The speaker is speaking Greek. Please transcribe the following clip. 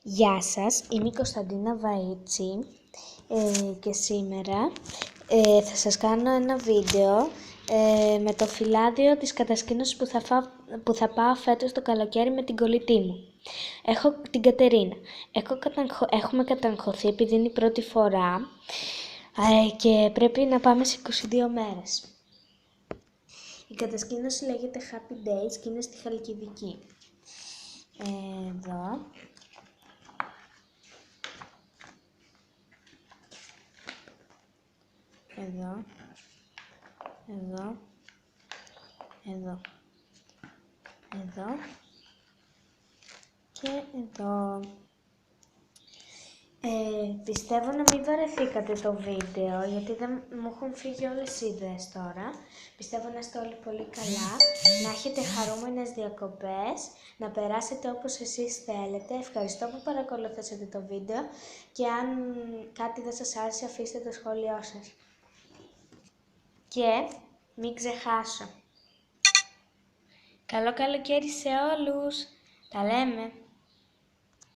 Γεια σας, είμαι η Κωνσταντίνα Βαΐτσι και σήμερα θα σας κάνω ένα βίντεο με το φυλάδιο της κατασκήνωσης που θα πάω φέτος το καλοκαίρι με την κολλητή μου. Έχω την Κατερίνα. Έχουμε καταγχωθεί επειδή είναι η πρώτη φορά και πρέπει να πάμε σε 22 μέρες. Η κατασκήνωση λέγεται Happy Days και είναι στη Χαλκιδική. Εδώ. Εδώ, εδώ, εδώ, εδώ και εδώ. Πιστεύω να μην βαρεθήκατε το βίντεο, γιατί δεν μου έχουν φύγει όλες οι ιδέες τώρα. Πιστεύω να είστε όλοι πολύ καλά, να έχετε χαρούμενες διακοπές, να περάσετε όπως εσείς θέλετε. Ευχαριστώ που παρακολουθήσατε το βίντεο και αν κάτι δεν σας άρεσε αφήστε το σχόλιο σας. Και μην ξεχάσω. Καλό καλοκαίρι σε όλους. Τα λέμε.